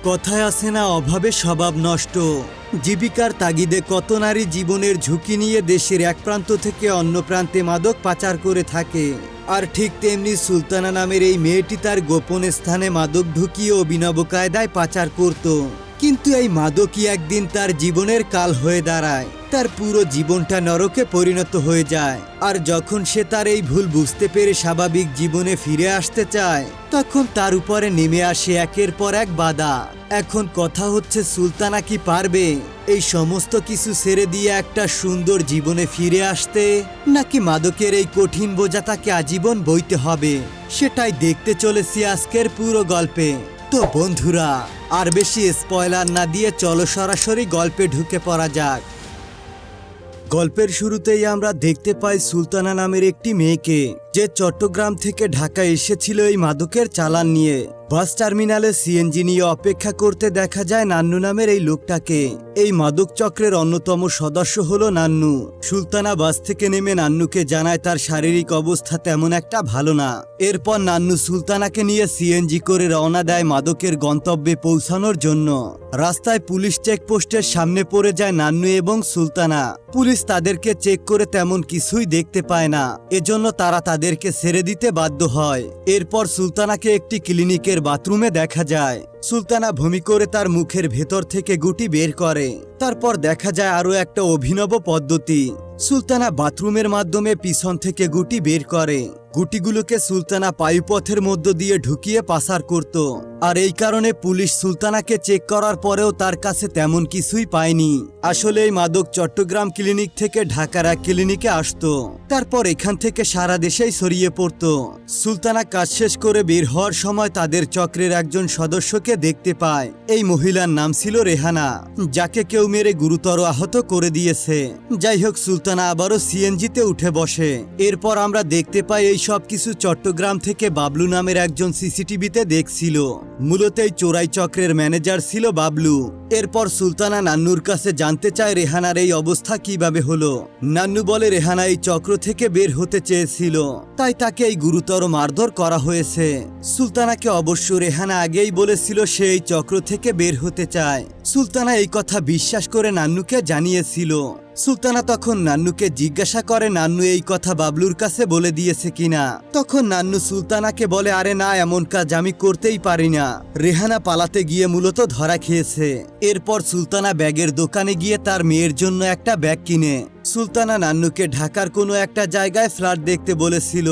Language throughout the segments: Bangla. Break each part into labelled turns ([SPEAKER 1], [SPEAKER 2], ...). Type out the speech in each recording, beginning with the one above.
[SPEAKER 1] কথায় আছে না, অভাবে স্বভাব নষ্ট। জীবিকার তাগিদে কত নারী জীবনের ঝুঁকি নিয়ে দেশের এক প্রান্ত থেকে অন্য প্রান্তে মাদক পাচার করে থাকে। আর ঠিক তেমনি সুলতানা নামের এই মেয়েটি তার গোপন স্থানে মাদক ঢুকিয়ে অভিনব কায়দায় পাচার করত। কিন্তু এই মাদকই একদিন তার জীবনের কাল হয়ে দাঁড়ায়। তার পুরো জীবনটা নরকে পরিণত হয়ে যায়। আর যখন সে তার এই ভুল বুঝতে পেরে স্বাভাবিক জীবনে ফিরে আসতে চায়, তখন তার উপরে নেমে আসে একের পর এক বাধা। এখন কথা হচ্ছে, সুলতানা কি পারবে এই সমস্ত কিছু ছেড়ে দিয়ে একটা সুন্দর জীবনে ফিরে আসতে, নাকি মাদকের এই কঠিন বোঝা তাকে আজীবন বইতে হবে? সেটাই দেখতে চলেছি আজকের পুরো গল্পে। তো বন্ধুরা, আর বেশি স্পয়লার না দিয়ে চলো সরাসরি গল্পে ঢুকে পড়া যাক। গল্পের শুরুতেই আমরা দেখতে পাই সুলতানা নামের একটি মেয়েকে, যে চট্টগ্রাম থেকে ঢাকা এসেছিল এই মাদকের চালান নিয়ে। বাস টার্মিনালে সিএনজি নিয়ে অপেক্ষা করতে দেখা যায় নান্নু নামের এই লোকটাকে। এই মাদক চক্রের অন্যতম সদস্য হলো নান্নু। সুলতানা বাস থেকে নেমে নান্নুকে জানায় তার শারীরিক অবস্থা তেমন একটা ভালো না। এরপর নান্নু সুলতানাকে নিয়ে সিএনজি করে রওনা দেয় মাদকের গন্তব্যে পৌঁছানোর জন্য। রাস্তায় পুলিশ চেকপোস্টের সামনে পড়ে যায় নান্নু এবং সুলতানা। পুলিশ তাদেরকে চেক করে তেমন কিছুই দেখতে পায় না, এজন্য তারা তাদেরকে ছেড়ে দিতে বাধ্য হয়। এরপর সুলতানাকে একটি ক্লিনিকের বাথরুমে দেখা যায়। সুলতানা বমি করে তার মুখের ভেতর থেকে গুটি বের করে। তারপর দেখা যায় আরো একটা অভিনব পদ্ধতি। সুলতানা বাথরুমের মাধ্যমে পিছন থেকে গুটি বের করে। গুটিগুলোকে সুলতানা পায়ুপথের মধ্য দিয়ে ঢুকিয়ে পাচার করত। আর এই কারণে পুলিশ সুলতানাকে চেক করার পরেও তার কাছে তেমন কিছুই পায়নি। আসলে এই মাদক চট্টগ্রাম ক্লিনিক থেকে ঢাকার এক ক্লিনিকে আসতো, তারপর এখান থেকে সারা দেশেই ছড়িয়ে পড়ত। সুলতানা কাজ শেষ করে বের হওয়ার সময় তাদের চক্রের একজন সদস্যকে দেখতে পায়। এই মহিলার নাম ছিল রেহানা, যাকে কেউ মেরে গুরুতর আহত করে দিয়েছে। যাই হোক, সুলতানা আবারও সিএনজিতে উঠে বসে। এরপর আমরা দেখতে পাই এই সব কিছু চট্টগ্রাম থেকে বাবলু নামের একজন সিসিটিভিতে দেখছিল। মূলত এই চোরাই চক্রের ম্যানেজার ছিল বাবলু। এরপর সুলতানা নান্নুর কাছে জানতে চায় রেহানার এই অবস্থা কিভাবে হলো। নান্নু বলে রেহানা এই চক্র থেকে বের হতে চেয়েছিল, তাই তাকে এই গুরুতর মারধর করা হয়েছে। সুলতানাকে অবশ্য রেহানা আগেই বলেছিল সে এই চক্র থেকে বের হতে চায়। সুলতানা এই কথা বিশ্বাস করে নান্নুকে জানিয়েছিল। সুলতানা তখন নান্নুকে জিজ্ঞাসা করে নান্নু এই কথা বাবলুর কাছে বলে দিয়েছে কিনা। তখন নান্নু সুলতানাকে বলে, আরে না, এমন কাজ আমি করতেই পারি না। রেহানা পালাতে গিয়ে মূলত ধরা খেয়েছে। এরপর সুলতানা ব্যাগের দোকানে গিয়ে তার মেয়ের জন্য একটা ব্যাগ কিনে। সুলতানা নান্নুকে ঢাকার কোনো একটা জায়গায় ফ্ল্যাট দেখতে বলেছিল।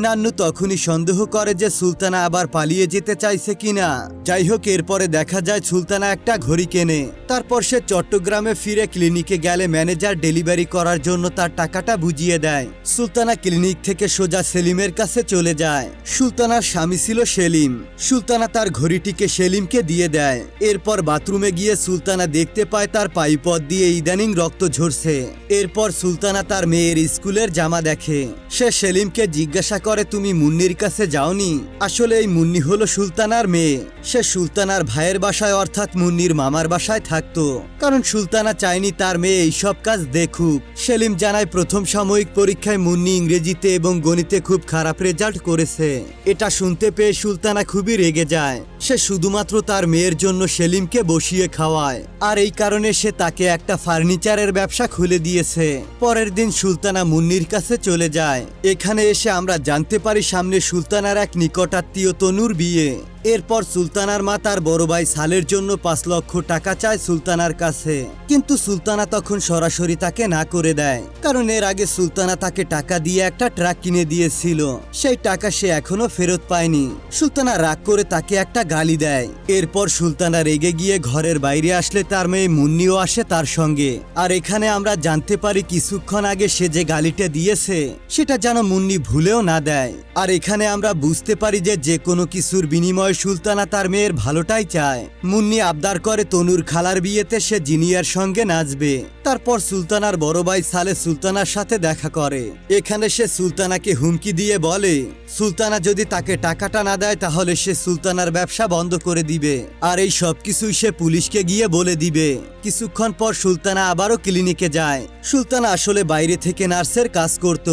[SPEAKER 1] নান্নু তখনই সন্দেহ করে যে সুলতানা আবার পালিয়ে যেতে চাইছে কিনা। যাই হোক, এরপরে দেখা যায় সুলতানা একটা ঘড়ি কেনে। তারপর সে চট্টগ্রামে ফিরে ক্লিনিকে গেলে ম্যানেজার ডেলিভারি করার জন্য তার টাকাটা বুঝিয়ে দেয়। সুলতানা ক্লিনিক থেকে সোজা সেলিমের কাছে চলে যায়। সুলতানার স্বামী ছিল সেলিম। সুলতানা তার ঘড়িটিকে সেলিমকে দিয়ে দেয়। এরপর বাথরুমে গিয়ে সুলতানা দেখতে পায় তার পাইপথ দিয়ে ইদানিং রক্ত ঝরছে। এরপর সুলতানা তার মেয়ের স্কুলের জামা দেখে। সে সেলিমকে জিজ্ঞাসা করে, তুমি মুন্নির কাছে যাওনি? আসলে এই মুন্নি হলো সুলতানার মেয়ে। সে সুলতানার ভাইয়ের বাসায় অর্থাৎ মুন্নির মামার বাসায় থাকতো, কারণ সুলতানা চায়নি তার মেয়ে এইসব কাজ দেখুক। সেলিম জানায় প্রথম সাময়িক পরীক্ষায় মুন্নি ইংরেজিতে এবং গণিতে খুব খারাপ রেজাল্ট করেছে। এটা শুনতে পেয়ে সুলতানা খুবই রেগে যায়। সে শুধুমাত্র তার মেয়ের জন্য সেলিমকে বসিয়ে খাওয়ায়, আর এই কারণে সে তাকে একটা ফার্নিচারের ব্যবসা খুলে দিয়েছে। পরের দিন সুলতানা মুন্নির কাছে চলে যায়। এখানে এসে আমরা জানতে পারি সামনে সুলতানার এক নিকটাত্মীয় তনুর বিয়ে। এরপর সুলতানার মা তার বড় ভাই সালের জন্য 5 লক্ষ টাকা চায় সুলতানার কাছে, কিন্তু সুলতানা তখন সরাসরি তাকে না করে দেয়, কারণ এর আগে সুলতানা তাকে টাকা দিয়ে একটা ট্রাক কিনে দিয়েছিল। সেই টাকা সে এখনো ফেরত পায়নি। সুলতানা রাগ করে তাকে একটা গালি দেয়। এরপর সুলতানা রেগে গিয়ে ঘরের বাইরে আসলে তার মেয়ে মুন্নিও আসে তার সঙ্গে। আর এখানে আমরা জানতে পারি কিছুক্ষণ আগে সে যে গালিটা দিয়েছে সেটা যেন মুন্নি ভুলেও না দেয়। আর এখানে আমরা বুঝতে পারি যে কোনো কিছুর বিনিময়ে সুলতানা তার মেয়ের ভালোটাই চায়। মুন্নি আবদার করে তনুর খালার বিয়েতে সে জিনিয়ার সঙ্গে নাচবে। তারপর সুলতানার বড় ভাই সালে সুলতানার সাথে দেখা করে। এখানে সে সুলতানাকে হুমকি দিয়ে বলে সুলতানা যদি তাকে টাকাটা না দেয় তাহলে সে সুলতানার ব্যবসা বন্ধ করে দিবে, আর এই সব কিছুই সে পুলিশকে গিয়ে বলে দিবে। কিছুক্ষণ পর সুলতানা আবারও ক্লিনিকে যায়। সুলতানা আসলে বাইরে থেকে নার্সের কাজ করত,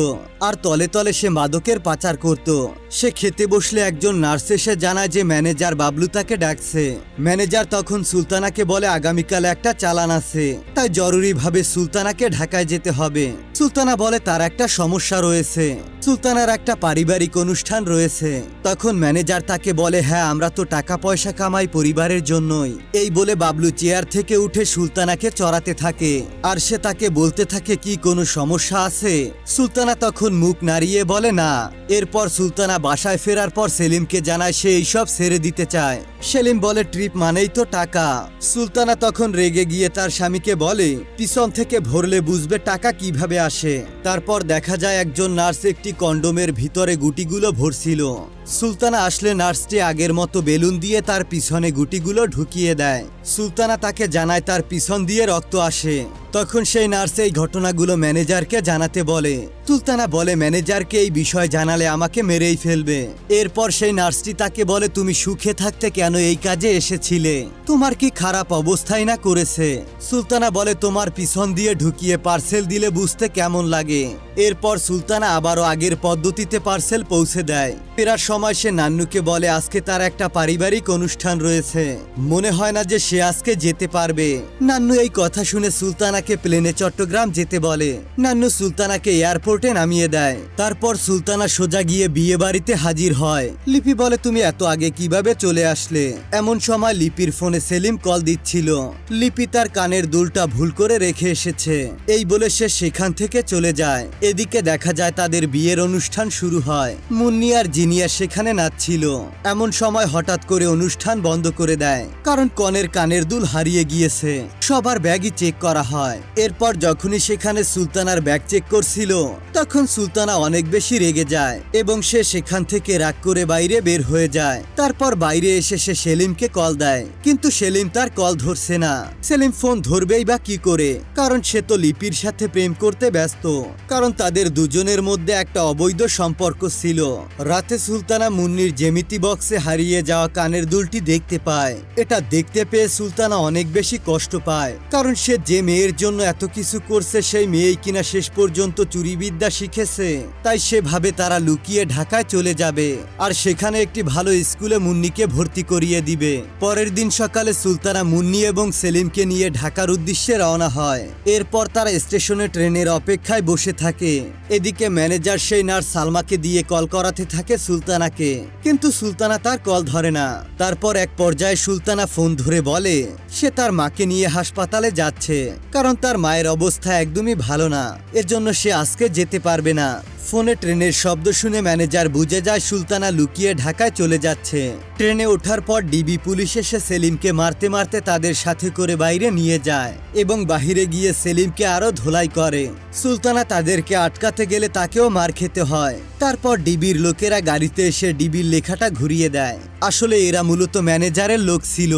[SPEAKER 1] আর তলে তলে সে মাদকের পাচার করত। সে খেতে বসলে একজন নার্স এসে জানায় যে ম্যানেজার বাবলু তাকে ডাকছে। ম্যানেজার তখন সুলতানাকে বলে আগামীকাল একটা চালান আছে, তাই জরুরিভাবে সুলতানাকে ঢাকায় যেতে হবে। সুলতানা বলে তার একটা সমস্যা রয়েছে, সুলতানার একটা পারিবারিক অনুষ্ঠান রয়েছে। তখন ম্যানেজার তাকে বলে হ্যাঁ আমরা তো টাকা পয়সা কামাই পরিবারের জন্যই। এই বলে বাবলু চেয়ার থেকে উঠে সুলতানাকে চড়াতে থাকে, আর সে তাকে বলতে থাকে কি কোনো সমস্যা আছে। সুলতানা তখন মুখ নাড়িয়ে বলে না। এরপর সুলতানা বাসায় ফেরার পর সেলিমকে জানায় সে এইসব ছেড়ে দিতে চায়। সেলিম বলে ট্রিপ মানেই তো টাকা। সুলতানা তখন রেগে গিয়ে তার স্বামীকে বলে পিছন থেকে ভরলে বুঝবে টাকা কিভাবে আসে। তারপর দেখা যায় একজন নার্স একটি কন্ডোমের ভিতরে গুটিগুলো ভরছিল। সুলতানা আসলে নার্সটি আগের মতো বেলুন দিয়ে তার পিছনে গুটিগুলো ঢুকিয়ে দেয়। সুলতানা তাকে জানায় তার পিছন দিয়ে রক্ত আসে। তখন সেই নার্স এই ঘটনাগুলো ম্যানেজারকে জানাতে বলে। সুলতানা বলে ম্যানেজারকে এই বিষয় জানালে আমাকে মেরেই ফেলবে। এরপর সেই নার্সটি তাকে বলে তুমি সুখে থাকতে কেন এই কাজে এসেছিলে, তোমার কি খারাপ অবস্থায় না করেছে। সুলতানা বলে তোমার পিছন দিয়ে ঢুকিয়ে পার্সেল দিলে বুঝতে কেমন লাগে। এরপর সুলতানা আবারও আগের পদ্ধতিতে পার্সেল পৌঁছে দেয়। ফেরার সময় সে নান্নুকে বলে আজকে তার একটা পারিবারিক অনুষ্ঠান রয়েছে, মনে হয় না যে সে আজকে যেতে পারবে। নান্নু এই কথা শুনে সুলতানাকে প্লেনে চট্টগ্রাম যেতে বলে। নান্নু সুলতানাকে এয়ারপোর্টে নামিয়ে দেয়। তারপর সুলতানা সোজা গিয়ে বিয়ে বাড়িতে হাজির হয়। লিপি বলে তুমি এত আগে কিভাবে চলে আসলে। এমন সময় লিপির ফোনে সেলিম কল দিচ্ছিল। লিপি তার কানের দুলটা ভুল করে রেখে এসেছে, এই বলে সে সেখান থেকে চলে যায়। এদিকে দেখা যায় তাদের বিয়ের অনুষ্ঠান শুরু হয়। মুন্নি আর জিনিয়া সেখানে নাচছিল। এমন সময় হঠাৎ করে অনুষ্ঠান বন্ধ করে দেয়, কারণ কনের কানের দুল হারিয়ে গিয়েছে। সবার ব্যাগই চেক করা হয়। এরপর যখনই সেখানে সুলতানার ব্যাগ চেক করছিল তখন সুলতানা অনেক বেশি রেগে যায় এবং সে সেখান থেকে রাগ করে বাইরে বের হয়ে যায়। তারপর বাইরে এসে সে সেলিমকে কল দেয়, কিন্তু সেলিম তার কল ধরছে না। সেলিম ফোন ধরবেই বা কি করে, কারণ সে তো লিপির সাথে প্রেম করতে ব্যস্ত, কারণ তাদের দুজনের মধ্যে একটা অবৈধ সম্পর্ক ছিল। রাতে সুলতানা মুন্নির জ্যামিতি বক্সে হারিয়ে যাওয়া কানের দুলটি দেখতে পায়। এটা দেখতে পেয়ে সুলতানা অনেক বেশি কষ্ট পায়, কারণ সে যে মেয়ের জন্য এত কিছু করছে সেই মেয়েই কিনা শেষ পর্যন্ত চুরিবিদ্যা শিখেছে। তাই সে ভাবে তারা লুকিয়ে ঢাকায় চলে যাবে আর সেখানে একটি ভালো স্কুলে মুন্নিকে ভর্তি করিয়ে দিবে। পরের দিন সকালে সুলতানা মুন্নি এবং সেলিমকে নিয়ে ঢাকার উদ্দেশ্যে রওনা হয়। এরপর তারা স্টেশনে ট্রেনের অপেক্ষায় বসে থাকে। এদিকে ম্যানেজার সেই নার্স সালমাকে দিয়ে কল করাতে থাকে সুলতানাকে, কিন্তু সুলতানা তার কল ধরে না। তারপর এক পর্যায়ে সুলতানা ফোন ধরে বলে সে তার মাকে নিয়ে হাসপাতালে যাচ্ছে, কারণ তার মায়ের অবস্থা একদমই ভালো না, এজন্য সে আজকে যেতে পারবে না। ফোনে ট্রেনের শব্দ শুনে ম্যানেজার বুঝে যায় সুলতানা লুকিয়ে ঢাকায় চলে যাচ্ছে। ট্রেনে ওঠার পর ডিবি পুলিশ এসে সেলিমকে মারতে মারতে তাদের সাথে করে বাইরে নিয়ে যায় এবং বাহিরে গিয়ে সেলিমকে আরো ধোলাই করে। সুলতানা তাদেরকে আটকাতে গেলে তাকেও মার খেতে হয়। তারপর ডিবির লোকেরা গাড়িতে এসে ডিবির লেখাটা ঘুরিয়ে দেয়। আসলে এরা মূলত ম্যানেজারের লোক ছিল।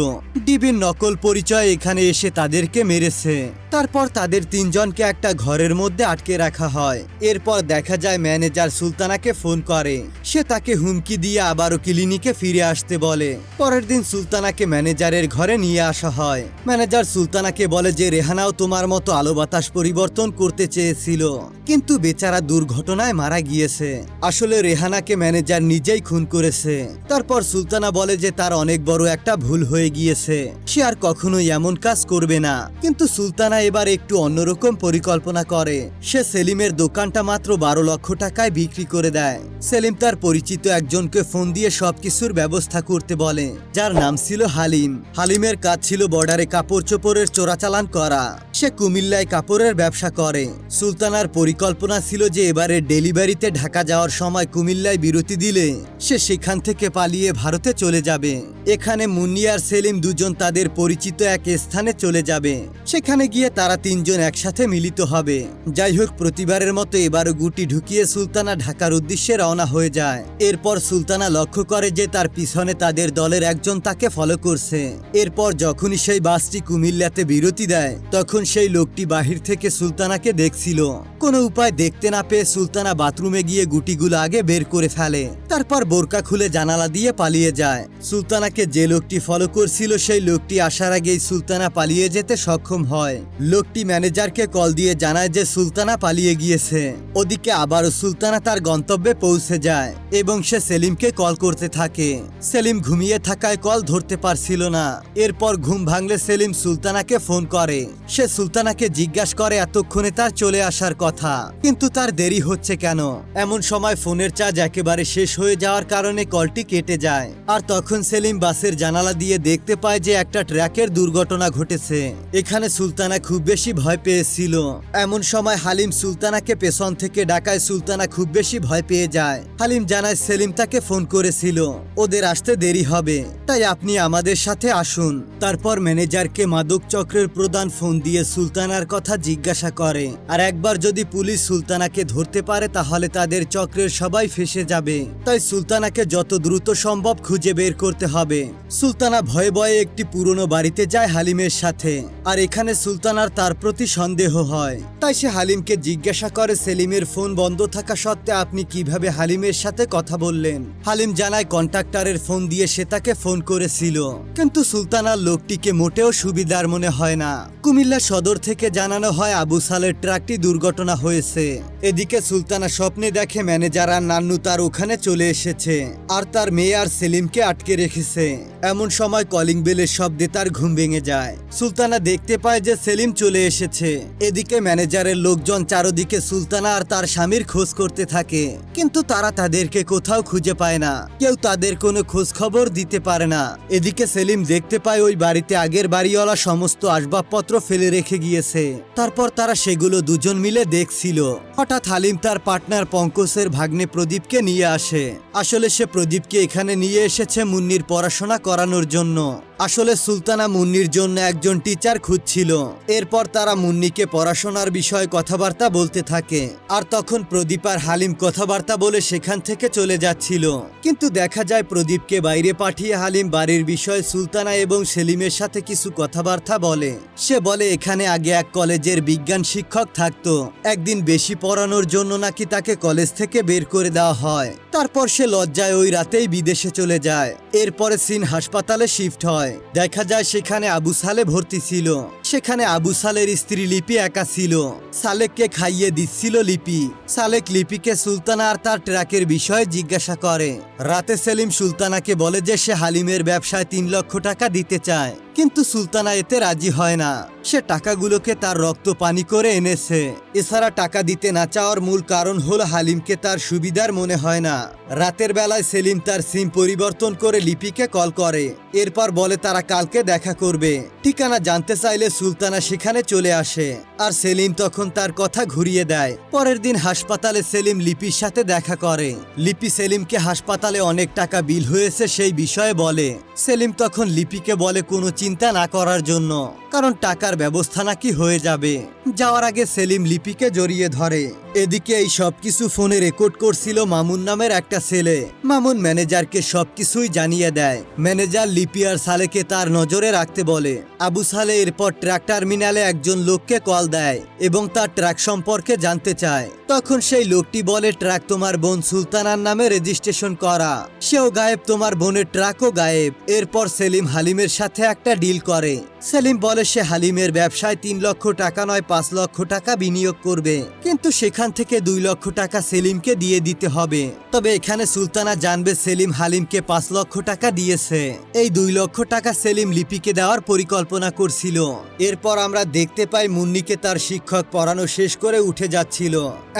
[SPEAKER 1] ডিবির নকল পরিচয় এখানে এসে তাদেরকে মেরেছে। তারপর তাদের তিনজনকে একটা ঘরের মধ্যে আটকে রাখা হয়। এরপর দেখা যায় ম্যানেজার সুলতানাকে ফোন করে। সে তাকে হুমকি দিয়ে আবারও ক্লিনিকে ফিরে আসতে বলে। পরের দিন সুলতানাকে ম্যানেজারের ঘরে নিয়ে আসা হয়। ম্যানেজার সুলতানাকে বলে যে রেহানাও তোমার মতো আলো বাতাস পরিবর্তন করতে চেয়েছিল, কিন্তু বেচারা দুর্ঘটনায় মারা গিয়েছে। আসলে রেহানাকে ম্যানেজার নিজেই খুন করেছে। তারপর সুলতানা বলে যে তার অনেক বড় একটা ভুল হয়ে গিয়েছে, সে আর কখনোই এমন কাজ করবে না। কিন্তু সুলতানা এবার একটু অন্যরকম পরিকল্পনা করে। সে সেলিমের দোকানটা মাত্র 12 লক্ষ টাকায় বিক্রি করে দেয়। সেলিম তার পরিচিত একজনকে ফোন দিয়ে সবকিছুর ব্যবস্থা করতে বলে, যার নাম ছিল হালিম। হালিমের কাজ ছিল বর্ডারে কাপড় চোপড়ের চোরাচালান করা। সে কুমিল্লায় কাপড়ের ব্যবসা করে। সুলতানার পরিকল্পনা ছিল যে এবারে ডেলিভারিতে ঢাকা যাওয়ার সময় কুমিল্লায় বিরতি দিলে সে সেখান থেকে পালিয়ে ভারতে চলে যাবে। এখানে মুন্নি আর সেলিম দুজন তাদের পরিচিত এক স্থানে চলে যাবে। সেখানে গিয়ে ঢুকিয়ে তারা তিনজন একসাথে মিলিত হবে। যাই হোক, প্রতিবারের মতো এবারও গুটি ঢুকিয়ে সুলতানা ঢাকার উদ্দেশ্যে রওনা হয়ে যায়। এরপর সুলতানা লক্ষ্য করে যে তার পিছনে তাদের দলের একজন তাকে ফলো করছে। এরপর যখনই সেই বাসটি কুমিল্লাতে বিরতি দেয়, তখন সেই লোকটি বাহির থেকে সুলতানাকে দেখছিল। কোনো উপায় দেখতে না পেয়ে সুলতানা বাথরুমে গিয়ে গুটিগুলো আগে বের করে ফেলে, তারপর বোরকা খুলে জানালা দিয়ে পালিয়ে যায়। সুলতানাকে যে লোকটি ফলো করছিল সেই লোকটি আসার আগেই সুলতানা পালিয়ে যেতে সক্ষম হয়। লোকটি ম্যানেজারকে কল দিয়ে জানায় যে সুলতানা পালিয়ে গিয়েছে। ওদিকে আবারও সুলতানা তার গন্তব্যে পৌঁছে যায় এবং সে সেলিমকে কল করতে থাকে। সেলিম ঘুমিয়ে থাকায় কল ধরতে পারছিল না। এরপর ঘুম ভাঙলে সেলিম সুলতানাকে ফোন করে। সে সুলতানাকে জিজ্ঞাসা করে এতক্ষণে তার চলে আসার কথা, কিন্তু তার দেরি হচ্ছে কেন। এমন সময় ফোনের চার্জ একেবারে শেষ হয়ে যাওয়ার কারণে কলটি কেটে যায়। আর তখন সেলিম বাসের জানালা দিয়ে দেখতে পায় যে একটা ট্রাকের দুর্ঘটনা ঘটেছে। এখানে সুলতানা খুব বেশি ভয় পেয়েছিল। এমন সময় হালিম সুলতানাকে পেছন থেকে ডাকায় সুলতানা খুব বেশি ভয় পেয়ে যায়। হালিম জানায় সেলিম তাকে ফোন করেছিল, ওদের আসতে দেরি হবে, তাই আপনি আমাদের সাথে আসুন। তারপর ম্যানেজারকে মাদক চক্রের প্রধান ফোন দিয়ে সুলতানার কথা জিজ্ঞাসা করে। আর একবার যদি পুলিশ সুলতানাকে ধরতে পারে তাহলে তাদের চক্রের সবাই ফেঁসে যাবে, তাই সুলতানাকে যত দ্রুত সম্ভব খুঁজে বের করতে হবে। সুলতানা ভয়ে ভয়ে একটি পুরনো বাড়িতে যায় হালিমের সাথে। আর এখানে সুলতানার তার প্রতি সন্দেহ হয়, তাই সে হালিমকে জিজ্ঞাসা করে সেলিমের ফোন বন্ধ থাকা সত্ত্বে আপনি কিভাবে হালিমের সাথে কথা বললেন। হালিম জানায় কন্ট্রাক্টরের ফোন দিয়ে সে তাকে ফোন করেছিল, কিন্তু সুলতানার লোকটিকে মোটেও সুবিধার মনে হয় না। কুমিল্লা সদর থেকে জানানো হয় আবু সালের ট্রাকটি দুর্ঘটনা হয়েছে। এদিকে সুলতানা স্বপ্নে দেখে ম্যানেজার আর নান্নু তার ওখানে চলে এসেছে আর তার মেয়ে আর সেলিমকে আটকে রেখেছে। এমন সময় কলিং বেলের শব্দে তার ঘুম ভেঙে যায়। সুলতানা দেখতে পায় যে সেলিম চলে এসেছে। এদিকে ম্যানেজারের লোকজন চারদিকে সুলতানা আর তার স্বামীর খোঁজ করতে থাকে, কিন্তু তারা তাদেরকে কোথাও খুঁজে পায় না। কেউ তাদের কোনো খোঁজ খবর দিতে পারে না। এদিকে সেলিম দেখতে পায় ওই বাড়িতে আগের বাড়িওয়ালা সমস্ত আসবাবপত্র ফেলে রেখে গিয়েছে। তারপর তারা সেগুলো দুজন মিলে দেখছিল। হঠাৎ হালিম তার পার্টনার পঙ্কজের ভাগ্নে প্রদীপকে নিয়ে আসে। আসলে সে প্রদীপকে এখানে নিয়ে এসেছে মুন্নির পড়াশোনা করানোর জন্য। আসলে সুলতানা মুন্নির জন্য একজন টিচার খুঁজছিল। এরপর তারা মুন্নিকে পড়াশোনার বিষয়ে কথাবার্তা বলতে থাকে। আর তখন প্রদীপ আর হালিম কথাবার্তা বলে সেখান থেকে চলে যাচ্ছিল, কিন্তু দেখা যায় প্রদীপকে বাইরে পাঠিয়ে হালিম বাড়ির বিষয়ে সুলতানা এবং সেলিমের সাথে কিছু কথাবার্তা বলে। সে বলে এখানে আগে এক কলেজের বিজ্ঞান শিক্ষক থাকতো, একদিন বেশি পড়ানোর জন্য নাকি তাকে কলেজ থেকে বের করে দেওয়া হয়। তারপর সে লজ্জায় ওই রাতেই বিদেশে চলে যায়। এরপরে সিন হাসপাতালে শিফট হয়। দেখা যায় সেখানে আবু সালে ভর্তি ছিল। সেখানে আবু সালের স্ত্রী লিপি একা ছিল। সালেককে খাইয়ে দিচ্ছিল লিপি। সালেক লিপিকে সুলতানা আর তার ট্রাকের বিষয়ে জিজ্ঞাসা করে। রাতে সেলিম সুলতানাকে বলে যে সে হালিমের ব্যবসায় 3 লক্ষ টাকা দিতে চায়, কিন্তু সুলতানা এতে রাজি হয় না। সে টাকাগুলোকে তার রক্ত পানি করে এনেছে। এছাড়া টাকা দিতে না চাওয়ার মূল কারণ হলো হালিমকে তার সুবিধার মনে হয় না। রাতের বেলায় সেলিম তার সিম পরিবর্তন করে লিপিকে কল করে। এরপর বলে তারা কালকে দেখা করবে। ঠিকানা জানতে চাইলে সুলতানা সেখানে চলে আসে আর সেলিম তখন তার কথা ঘুরিয়ে দেয়। পরের দিন হাসপাতালে সেলিম লিপির সাথে দেখা করে। লিপি সেলিমকে হাসপাতালে অনেক টাকা বিল হয়েছে সেই বিষয়ে বলে। সেলিম তখন লিপিকে বলে কোনো চিন্তা না করার জন্য, কারণ টাকার ব্যবস্থা নাকি হয়ে যাবে। যাওয়ার আগে সেলিম লিপিকে জড়িয়ে ধরে। এদিকে এই সবকিছু ফোনে রেকর্ড করছিল মামুন নামের একটা ছেলে। মামুন ম্যানেজারকে সবকিছুই জানিয়ে দেয়। ম্যানেজার লিপি আর সালেকে তার নজরে রাখতে বলে। আবু সালে এরপর ট্রাক টার্মিনালে একজন লোককে কল দেয় এবং তার ট্রাক সম্পর্কে জানতে চায়। তখন সেই লোকটি বলে ট্রাক তোমার বোন সুলতানার নামে রেজিস্ট্রেশন করা। সেও গায়েব, তোমার বোনের ট্রাকও গায়েব। এরপর সেলিম হালিমের সাথে একটা ডিল করে। সেলিম বলে সে হালিমের ব্যবসায় 3 লক্ষ টাকা নয় 5 লক্ষ টাকা বিনিয়োগ করবে, কিন্তু সেখান থেকে 2 লক্ষ টাকা সেলিমকে দিয়ে দিতে হবে। তবে এখানে সুলতানা জানবে সেলিম হালিমকে 5 লক্ষ টাকা দিয়েছে। এই 2 লক্ষ টাকা সেলিম লিপিকে দেওয়ার পরিকল্পনা করছিল। এরপর আমরা দেখতে পাই মুন্নিকে তার শিক্ষক পড়ানো শেষ করে উঠে যাচ্ছিল।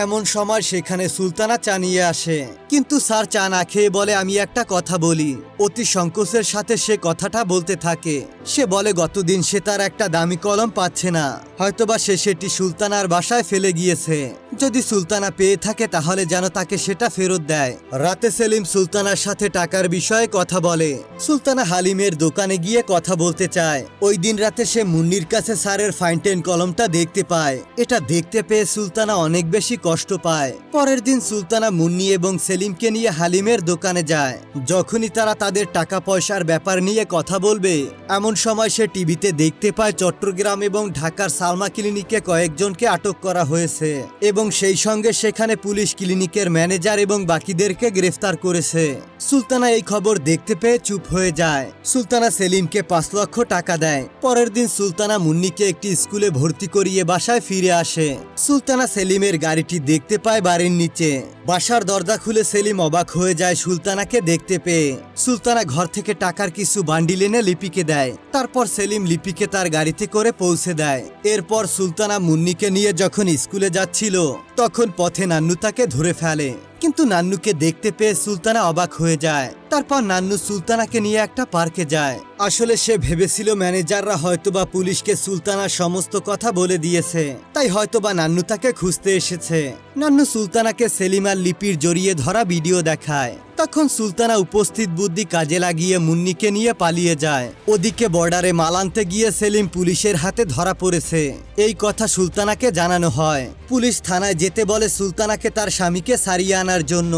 [SPEAKER 1] এমন সময় সেখানে সুলতানা চা নিয়ে আসে। কিন্তু স্যার চা না খেয়ে বলে আমি একটা কথা বলি। অতি সংকোচের সাথে সে কথাটা বলতে থাকে। সে বলে গতদিন সে তার একটা দামি কলম পাচ্ছে না, হয়তোবা সে সেটি সুলতানার বাসায় ফেলে গিয়েছে। যদি সুলতানা পেয়ে থাকে তাহলে যেন তাকে সেটা ফেরত দেয়। রাতে সেলিম সুলতানার সাথে টাকার বিষয়ে কথা বলে। সুলতানা হালিমের দোকানে গিয়ে কথা বলতে চায়। ওই দিন রাতে সে মুন্নির কাছে স্যারের ফাউন্টেন কলমটা দেখতে পায়। এটা দেখতে পেয়ে সুলতানা অনেক বেশি কষ্ট পায়। পরের দিন সুলতানা মুন্নি এবং সেলিমকে নিয়ে হালিমের দোকানে যায়। যখনই তারা তাদের টাকা পয়সার ব্যাপার নিয়ে কথা বলবে এমন সময় সে টিভিতে দেখতে পায় চট্টগ্রাম এবং ঢাকার সালমা ক্লিনিকে কয়েকজনকে আটক করা হয়েছে এবং সেই সঙ্গে সেখানে পুলিশ ক্লিনিকের ম্যানেজার এবং বাকিদেরকে গ্রেফতার করেছে। সুলতানা এই খবর দেখতে পেয়ে চুপ হয়ে যায়। সুলতানা সেলিমকে 5 লক্ষ টাকা দেয়। পরের দিন সুলতানা মুন্নিকে একটি স্কুলে ভর্তি করিয়ে বাসায় ফিরে আসে। সুলতানা সেলিমের গাড়িটি দেখতে পায় বাড়ির নিচে। বাসার দরজা খুলে সেলিম অবাক হয়ে যায় সুলতানাকে দেখতে পেয়ে। সুলতানা ঘর থেকে টাকার কিছু বান্ডিল এনে লিপিকে দেয়। তারপর সেলিম লিপিকে তার গাড়িতে করে পৌঁছে দেয়। এরপর সুলতানা মুন্নিকে নিয়ে যখন স্কুলে যাচ্ছিল তখন পথে নান্নু তাকে ধরে ফেলে। কিন্তু নান্নুকে দেখতে পেয়ে সুলতানা অবাক হয়ে যায়। তারপর নান্নু সুলতানাকে নিয়ে একটা পার্কে যায়। আসলে সে ভেবেছিল ম্যানেজাররা হয়তোবা পুলিশকে সুলতানার সমস্ত কথা বলে দিয়েছে, তাই হয়তোবা নান্নু তাকে খুঁজতে এসেছে। নান্নু সুলতানাকে সেলিম আর লিপির জড়িয়ে ধরা ভিডিও দেখায়। তখন সুলতানা উপস্থিত বুদ্ধি কাজে লাগিয়ে মুন্নিকে নিয়ে পালিয়ে যায়। ওদিকে বর্ডারে মাল আনতে গিয়ে সেলিম পুলিশের হাতে ধরা পড়েছে। এই কথা সুলতানাকে জানানো হয়। পুলিশ থানায় যেতে বলে সুলতানাকে তার স্বামীকে সারিয়ে আনার জন্য।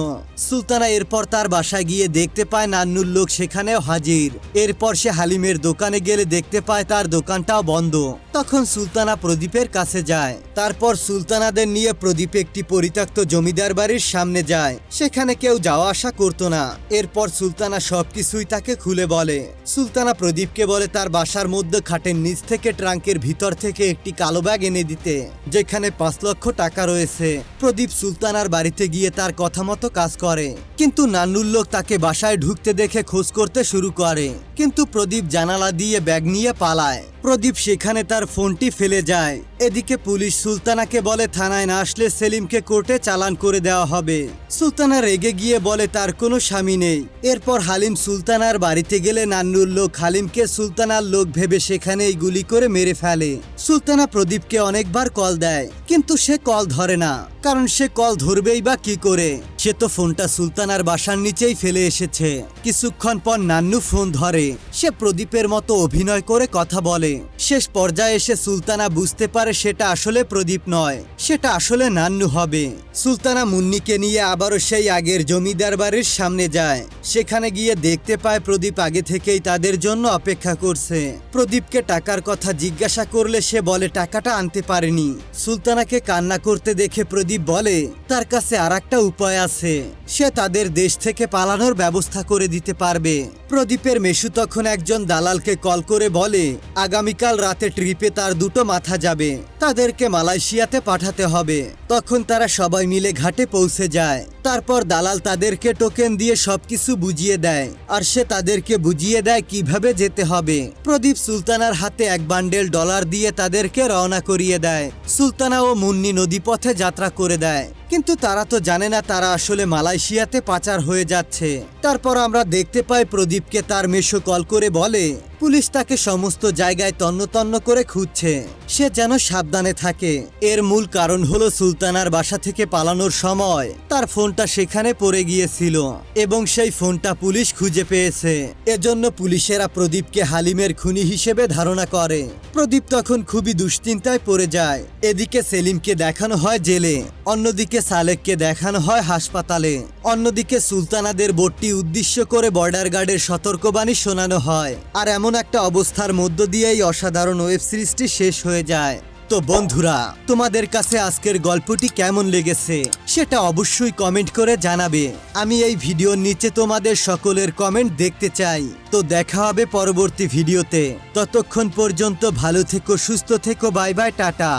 [SPEAKER 1] সুলতানা এরপর তার বাসায় গিয়ে দেখতে পায় নান্নুর লোক সেখানেও হাজির। এরপর সে হালিমের দোকানে গেলে দেখতে পায় তার দোকানটাও বন্ধ। তখন সুলতানা প্রদীপের কাছে যায়। তারপর সুলতানাদের নিয়ে প্রদীপ একটি পরিত্যক্ত জমিদার বাড়ির সামনে যায়। সেখানে কেউ যাওয়া আসা করতো না। এরপর সুলতানা সবকিছুই তাকে খুলে বলে। সুলতানা প্রদীপকে বলে তার বাসার মধ্যে খাটের নিচ থেকে ট্রাঙ্কের ভিতর থেকে একটি কালো ব্যাগ এনে দিতে, যেখানে 5 লক্ষ টাকা রয়েছে। প্রদীপ সুলতানার বাড়িতে গিয়ে তার কথা মতো কাজ করে। কিন্তু নান্নুর লোক তাকে বাসায় ঢুকতে দেখে খোঁজ করতে শুরু করে। কিন্তু প্রদীপ জানালা দিয়ে ব্যাগ নিয়ে পালায়। প্রদীপ সেখানে তার ফোনটি ফেলে যায়। এদিকে পুলিশ সুলতানাকে বলে থানায় না আসলে সেলিমকে কোর্টে চালান করে দেওয়া হবে। সুলতানা রেগে গিয়ে বলে তার কোনো স্বামী নেই। এরপর হালিম সুলতানার বাড়িতে গেলে নান্নুর লোক হালিমকে সুলতানার লোক ভেবে সেখানেই গুলি করে মেরে ফেলে। সুলতানা প্রদীপকে অনেকবার কল দেয়, কিন্তু সে কল ধরে না, কারণ সে কল ধরবেই বা কি করে? সে তো ফোনটা সুলতানার বাসার নিচেই ফেলে এসেছে। কিছুক্ষণ পর নান্নু ফোন ধরে। সে প্রদীপের মতো অভিনয় করে কথা বলে। শেষ পর্যায়ে এসে সুলতানা বুঝতে পারে সেটা আসলে প্রদীপ নয়, সেটা আসলে নান্নু হবে। সুলতানা মুন্নিকে নিয়ে আবারও সেই আগের জমিদার বাড়ির সামনে যায়। সেখানে গিয়ে দেখতে পায় প্রদীপ আগে থেকেই তাদের জন্য অপেক্ষা করছে। প্রদীপকে টাকার কথা জিজ্ঞাসা করলে সে বলে টাকাটা আনতে পারেনি। সুলতানাকে কান্না করতে দেখে প্রদীপ বলে তার কাছে আরেকটা উপায় আছে, সে তাদের দেশ থেকে পালানোর ব্যবস্থা করে দিতে পারবে। প্রদীপের মেশু তখন একজন দালালকে কল করে বলে আগামীকাল রাতে ট্রিপে তার 2টো মাথা যাবে, তাদেরকে মালয়েশিয়াতে পাঠাতে হবে। তখন তারা সবাই মিলে ঘাটে পৌঁছে যায়। তারপর দালাল তাদেরকে টোকেন দিয়ে সবকিছু বুঝিয়ে দেয়, আর সে তাদেরকে বুঝিয়ে দেয় কিভাবে যেতে হবে। প্রদীপ সুলতানার হাতে 1 বান্ডেল ডলার দিয়ে তাদেরকে রওনা করিয়ে দেয়। সুলতানা ও মুন্নি নদীপথে যাত্রা করে দেয়, কিন্তু তারা তো জানে না তারা আসলে মালয়েশিয়াতে পাচার হয়ে যাচ্ছে। তারপর আমরা দেখতে পাই প্রদীপকে তার মেশো কল করে বলে পুলিশ তাকে সমস্ত জায়গায় তন্ন তন্ন করে খুঁজছে, সে যেন সাবধানে থাকে। এর মূল কারণ হলো সুলতানার বাসা থেকে পালানোর সময় তার ফোনটা সেখানে পড়ে গিয়েছিল এবং সেই ফোনটা পুলিশ খুঁজে পেয়েছে। এজন্য পুলিশেরা প্রদীপকে হালিমের খুনি হিসেবে ধারণা করে। প্রদীপ তখন খুবই দুশ্চিন্তায় পড়ে যায়। এদিকে সেলিমকে দেখানো হয় জেলে, অন্যদিকে সালেককে দেখানো হয় হাসপাতালে। অন্যদিকে সুলতানাদের বোটটি উদ্দেশ্য করে বর্ডার গার্ডের সতর্কবাণী শোনানো হয়। আর এমন একটা অবস্থার মধ্য দিয়েই অসাধারণ ওয়েব সিরিজটি শেষ হয়ে যায়। তো বন্ধুরা, তোমাদের কাছে আজকের গল্পটি কেমন লেগেছে সেটা অবশ্যই কমেন্ট করে জানাবে। আমি এই ভিডিওর নিচে তোমাদের সকলের কমেন্ট দেখতে চাই। তো দেখা হবে পরবর্তী ভিডিওতে। ততক্ষণ পর্যন্ত ভালো থেকো, সুস্থ থেকো, বাই বাই, টাটা।